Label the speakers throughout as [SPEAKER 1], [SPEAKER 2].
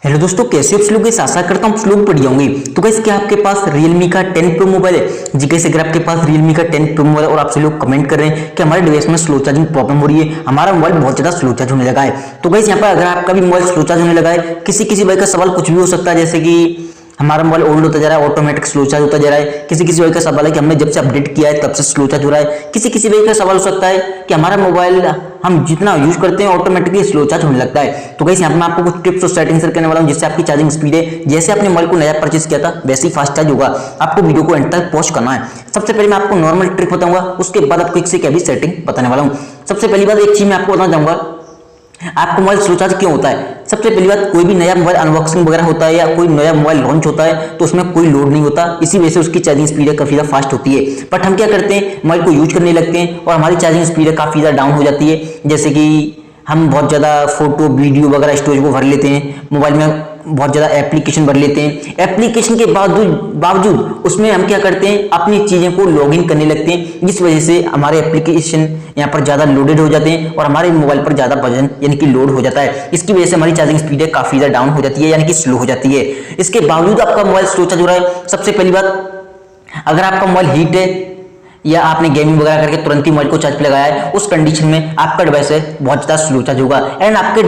[SPEAKER 1] Hello दोस्तों, कैसे हो आप लोग? आशा करता हूँ आप लोग बढ़िया होंगे। तो गाइस, क्या आपके पास Realme का 10 Pro मोबाइल है? जी गाइस, अगर आपके पास Realme का 10 Pro मोबाइल है और आपसे लोग कमेंट कर रहे हैं कि हमारे डिवाइस में स्लो चार्जिंग प्रॉब्लम हो रही है, हमारा मोबाइल बहुत ज्यादा स्लो चार्ज होने लगा है। तो गाइस, यहाँ पर अगर आपका भी मोबाइल स्लो चार्ज होने लगा है, किसी भाई का सवाल कुछ भी हो सकता है, जैसे कि हमारा मोबाइल ओल्ड होता जा रहा है, ऑटोमेटिक स्लो चार्ज होता जा रहा है। किसी भाई का सवाल है कि हमने जब से अपडेट किया है तब से स्लो चार्ज हो रहा है। किसी भाई का सवाल हो सकता है कि हमारा मोबाइल हम जितना यूज करते हैं ऑटोमेटिकली स्लो चार्ज होने लगता है। तो गाइस, यहाँ पे मैं आपको कुछ टिप्स और सेटिंग शेयर करने वाला हूँ जिससे आपकी चार्जिंग स्पीड है जैसे आपने मोबाइल को नया परचेज किया था वैसे ही फास्ट चार्ज होगा। आपको वीडियो को एंड तक पॉज करना है। सबसे पहले मैं आपको नॉर्मल ट्रिक बताऊंगा, उसके बाद आपको एक से क्या भी सेटिंग बताने वाला हूँ। सबसे पहली बात, एक चीज मैं आपको बताना चाहूंगा, आपको मोबाइल स्लो चार्ज क्यों होता है। सबसे पहली बात, कोई भी नया मोबाइल अनबॉक्सिंग वगैरह होता है या कोई नया मोबाइल लॉन्च होता है तो उसमें कोई लोड नहीं होता, इसी वजह से उसकी चार्जिंग स्पीड काफी ज्यादा फास्ट होती है। बट हम क्या करते हैं, मोबाइल को यूज करने लगते हैं और हमारी चार्जिंग स्पीड काफी ज्यादा डाउन हो जाती है। जैसे कि हम बहुत ज्यादा फोटो वीडियो वगैरह स्टोरेज को भर लेते हैं, मोबाइल में बहुत ज्यादा एप्लीकेशन भर लेते हैं। एप्लीकेशन के बावजूद उसमें हम क्या करते हैं, अपनी चीजें को लॉगिन करने लगते हैं, जिस वजह से हमारे एप्लीकेशन यहाँ पर ज्यादा लोडेड हो जाते हैं और हमारे मोबाइल पर ज्यादा वजन यानी कि लोड हो जाता है। इसकी वजह से हमारी चार्जिंग स्पीड काफी ज्यादा डाउन हो जाती है यानी कि स्लो हो जाती है। इसके बावजूद आपका मोबाइल स्लो चार्ज हो रहा है। सबसे पहली बात, अगर आपका मोबाइल हीट है या आपने गेमिंग वगैरह करके तुरंत ही मोबाइल को चार्ज पे लगाया है, उस कंडीशन में आपका डिवाइस है बहुत ज्यादा स्लो चार्ज होगा। एंड आपके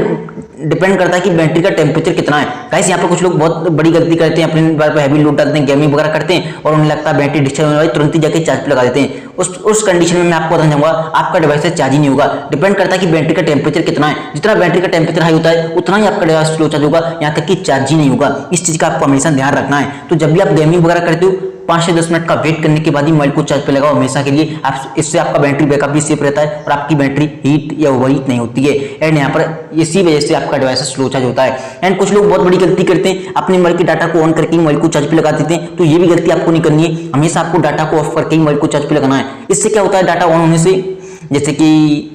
[SPEAKER 1] डिपेंड करता है कि बैटरी का टेम्परेचर कितना है। गाइस, यहाँ पर कुछ लोग बहुत बड़ी गलती करते हैं, अपने मोबाइल पर हैवी लोड डालते हैं, गेमिंग वगैरह करते हैं और उन्हें लगता है बैटरी डिस्चार्ज होने वाली, तुरंत ही जाके चार्ज पे लगा देते हैं। उस कंडीशन में मैं आपको बताना चाहूंगा, आपका डिवाइस से चार्ज ही नहीं होगा। डिपेंड करता है कि बैटरी का टेम्परेचर कितना है। जितना बैटरी का टेम्परेचर हाई होता है उतना ही आपका डिवाइस स्लो चार्ज होगा, यहाँ तक कि चार्ज ही नहीं होगा। इस चीज का आपको हमेशा ध्यान रखना है। तो जब भी आप गेमिंग वगैरह करते हो 5 से 10 मिनट का वेट करने के बाद ही मोबाइल को चार्ज पे लगाओ हमेशा के लिए। आप इससे आपका बैटरी बैकअप भी सेफ रहता है और आपकी बैटरी हीट या ओवरहीट नहीं होती है। एंड यहाँ पर इसी वजह से आपका डिवाइस स्लो चार्ज होता है। एंड कुछ लोग बहुत बड़ी गलती करते हैं, अपने मोबाइल के डाटा को ऑन करके मोबाइल को चार्ज पे लगा देते हैं। तो ये भी गलती आपको नहीं करनी है, हमेशा आपको डाटा को ऑफ करके ही मोबाइल को चार्ज पे लगाना है। इससे क्या होता है, डाटा ऑन होने से जैसे कि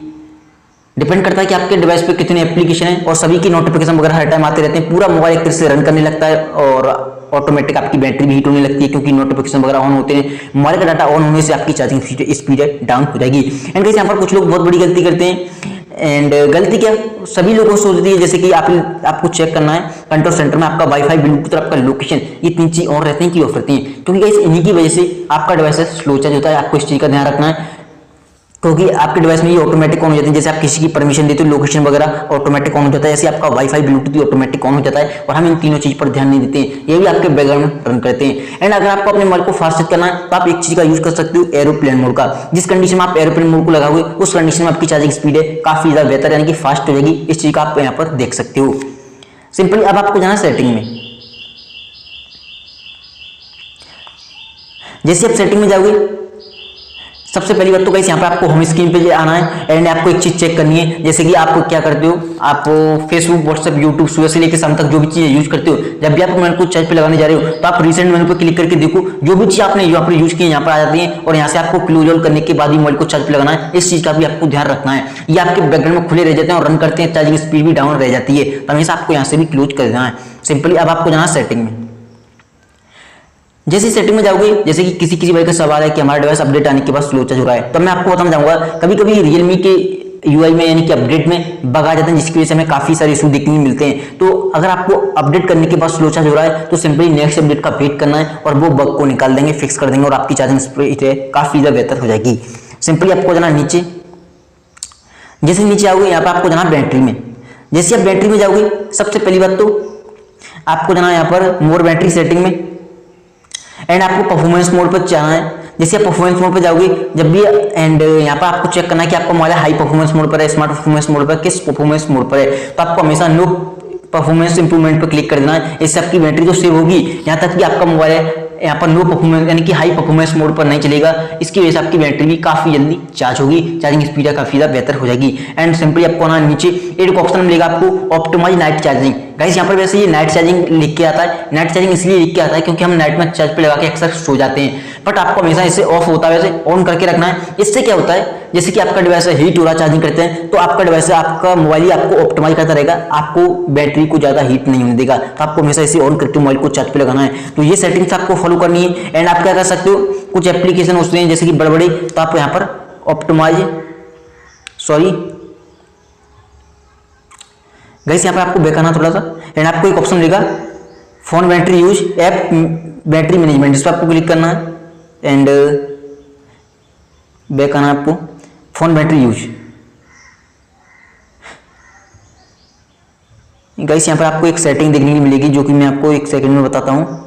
[SPEAKER 1] डिपेंड करता है कि आपके डिवाइस पे कितने एप्लीकेशन है और सभी की नोटिफिकेशन वगैरह हर टाइम आते रहते हैं, पूरा मोबाइल एक तरह से रन करने लगता है और ऑटोमेटिक आपकी बैटरी भी हीट होने लगती है क्योंकि नोटिफिकेशन वगैरह ऑन होते हैं। मोबाइल का डाटा ऑन होने से आपकी चार्जिंग स्पीड डाउन हो जाएगी। एंड गाइस, यहाँ पर कुछ लोग बहुत बड़ी गलती करते हैं। एंड गलती क्या सभी लोगों को सोचती है, जैसे कि आपको चेक करना है कंट्रोल सेंटर में आपका वाईफाई, ब्लूटूथ और आपका लोकेशन, ये 3 चीज ऑन रहते हैं कि ऑफ रहती हैं, क्योंकि गाइस इन्हीं की वजह से आपका डिवाइस स्लो चार्ज होता है। आपको इस चीज का ध्यान रखना है क्योंकि आपके डिवाइस में ये ऑटोमेटिक ऑन हो जाते हैं। जैसे आप किसी की परमिशन देते हो, लोकेशन वगैरह ऑटोमेटिक ऑन हो जाता है, ऐसे आपका वाईफाई ब्लूटूथ भी ऑटोमेटिक ऑन हो जाता है और हम इन तीनों चीज पर ध्यान नहीं देते हैं, ये भी आपके बैकग्राउंड में रन करते हैं। एंड अगर आपको अपने मोबाइल को फास्ट चार्ज करना है तो आप एक चीज का यूज कर सकते हो, एरोप्लेन मोड का। जिस कंडीशन में आप एरोप्लेन मोड को लगाओगे उस कंडीशन में आपकी चार्जिंग स्पीड है काफी ज्यादा बेहतर यानी कि फास्ट हो जाएगी। इस चीज का आप यहाँ पर देख सकते हो। सिंपली अब आपको जाना सेटिंग में। जैसे आप सेटिंग में जाओगे, सबसे पहली बात तो गाइस यहाँ पे आपको होम स्क्रीन पे आना है। एंड आपको एक चीज चेक करनी है, जैसे कि आप क्या करते हो, आप फेसबुक, व्हाट्सएप, यूट्यूब सुबह से लेकर शाम तक जो भी चीजें यूज करते हो, जब भी आप मोबाइल को चार्ज पे लगाने जा रहे हो तो आप रिसेंट मेनू पे क्लिक करके देखो, जो भी चीज आपने यूज की यहाँ पर आ जाती है और यहाँ से आपको क्लोज ऑल करने के बाद ही मोबाइल को चार्ज पे लगाना है। इस चीज का भी आपको ध्यान रखना है। ये आपके बैकग्राउंड में खुले रह जाते हैं और रन करते हैं, चार्जिंग स्पीड भी डाउन रह जाती है, तो हमेशा आपको यहाँ से भी क्लोज कर देना है। सिंपली अब आपको जाना सेटिंग में। जैसे सेटिंग में जाओगे, जैसे कि किसी भाई का सवाल है कि हमारा डिवाइस अपडेट आने के बाद स्लो चार्ज हो रहा है, तो मैं आपको बताना चाहूंगा कभी कभी रियलमी के यूआई में यानी कि अपडेट में बग आ जाते हैं, जिसकी वजह से हमें काफी सारे इशू देखने को मिलते हैं। तो अगर आपको अपडेट करने के बाद स्लो चार्ज हो रहा है तो सिंपली नेक्स्ट अपडेट का वेट करना है और वो बग को निकाल देंगे, फिक्स कर देंगे और आपकी चार्जिंग स्पीड काफी ज्यादा बेहतर हो जाएगी। सिंपली आपको जाना नीचे। जैसे नीचे आओगे यहाँ पर आपको जाना बैटरी में। जैसे आप बैटरी में जाओगे, सबसे पहली बात तो आपको जाना यहाँ पर मोर बैटरी सेटिंग में। एंड आपको परफॉर्मेंस मोड पर जाना है। जैसे आप परफॉर्मेंस मोड पर जाओगे जब भी, एंड यहाँ पर आपको चेक करना है कि आपका मोबाइल हाई परफॉर्मेंस मोड पर है, स्मार्ट परफॉर्मेंस मोड पर, किस परफॉर्मेंस मोड पर है। तो आपको हमेशा नो परफॉर्मेंस इंप्रूवमेंट पर क्लिक कर देना है। इससे आपकी बैटरी जो सेव होगी, यहाँ तक कि आपका मोबाइल है यहाँ पर लो परफॉर्मेंस यानी कि हाई परफॉर्मेंस मोड पर नहीं चलेगा। इसकी वजह से आपकी बैटरी भी काफी जल्दी चार्ज होगी, चार्जिंग स्पीड काफी ज्यादा बेहतर हो जाएगी। एंड सिंपली आपको ना नीचे एक ऑप्शन मिलेगा आपको ऑप्टिमाइज नाइट चार्जिंग। गाइस, यहाँ पर वैसे ये नाइट चार्जिंग लिख के आता है। नाइट चार्जिंग इसलिए लिख के आता है क्योंकि हम नाइट में चार्ज पे लगा के अक्सर सो जाते हैं, बट आपको हमेशा इसे ऑफ होता है वैसे ऑन करके रखना है। इससे क्या होता है, जैसे कि आपका डिवाइस हीट हो रहा चार्जिंग करते हैं तो आपका डिवाइस आपका मोबाइल ही आपको ऑप्टिमाइज करता रहेगा, आपको बैटरी को ज्यादा हीट नहीं होने देगा। तो आपको हमेशा इसे ऑन करके मोबाइल को चार्ज पे लगाना है। तो ये सेटिंग्स आपको फॉलो करनी है। एंड आप क्या कर सकते हो, कुछ एप्लीकेशन होते हैं जैसे कि बड़े बड़े, तो आप यहाँ पर गाइस यहाँ पर आपको बैक आना थोड़ा सा, एंड आपको एक ऑप्शन मिलेगा phone battery use app battery management, इस पर आपको क्लिक करना है एंड बैक आना आपको फोन बैटरी यूज। गाइस यहाँ पर आपको एक सेटिंग देखने की मिलेगी जो कि मैं आपको एक सेकंड में बताता हूँ।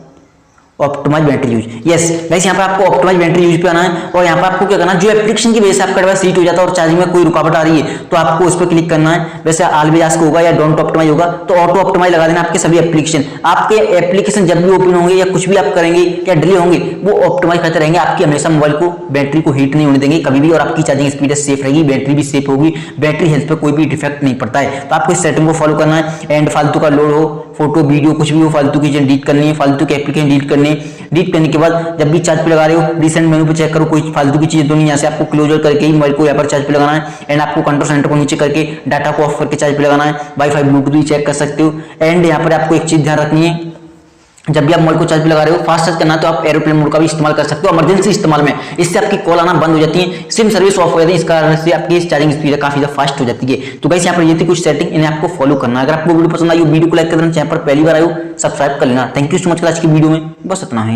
[SPEAKER 1] Optimise battery use, yes guys यहाँ पर आपको ऑप्टिमाइज बैटरी यूज पे आना है और यहाँ पर आपको क्या करना है, जो एप्लीकेशन की वजह से आपका डिवाइस हीट हो जाता है और चार्जिंग में कोई रुकावट आ रही है तो आपको उस पर क्लिक करना है। वैसे ऑलवेज आस्क होगा या डोंट ऑप्टिमाइज होगा तो ऑटो ऑप्टिमाइज लगा देना आपके सभी एप्लीकेशन। आपके एप्लीकेशन जब भी ओपन होंगे या कुछ भी आप करेंगे या डिले होंगे वो ऑप्टिमाइज करते रहेंगे, आपकी हमेशा मोबाइल को बैटरी को हीट नहीं होने देंगे कभी भी, और आपकी चार्जिंग स्पीड सेफ रहेगी, बैटरी भी सेफ होगी, बैटरी हेल्थ पे कोई भी डिफेक्ट नहीं पड़ता है। तो आपको इस सेटिंग को फॉलो करना है एंड फालतू का लोड हो, फोटो वीडियो कुछ भी हो, फालतू की चीजें डिलीट करनी है, फालतू के एप्लीकेशन डिलीट करने, डिलीट करने के बाद जब भी चार्ज पे लगा रहे हो रिसेंट मेनू पे चेक करो कोई फालतू की चीज तो नहीं, यहाँ से आपको क्लोजर करके ही मोबाइल को यहाँ पर चार्ज पे लगाना है एंड आपको कंट्रोल सेंटर को नीचे करके डाटा को ऑफ करके चार्ज पे लगाना है। वाईफाई ब्लूटूथ भी चेक कर सकते हो एंड यहाँ पर आपको एक चीज ध्यान रखनी है, जब भी आप मोबाइल को चार्ज पे लगा रहे हो फास्ट चार्ज करना है तो आप एरोप्लेन मोड का भी इस्तेमाल कर सकते हो इमरजेंसी इस्तेमाल में, इससे आपकी कॉल आना बंद हो जाती है, सिम सर्विस ऑफ हो जाती है, इस कारण से आपकी चार्जिंग स्पीड काफी ज्यादा फास्ट हो जाती है। तो गाइस यहाँ पर ये थी कुछ सेटिंग, इन्हें आपको फॉलो करना है। अगर आपको वीडियो पसंद आई वीडियो को लाइक कर देना, चैनल पर पहली बार आए हो सब्सक्राइब कर लेना। थैंक यू सो मच आज की वीडियो में बस इतना है।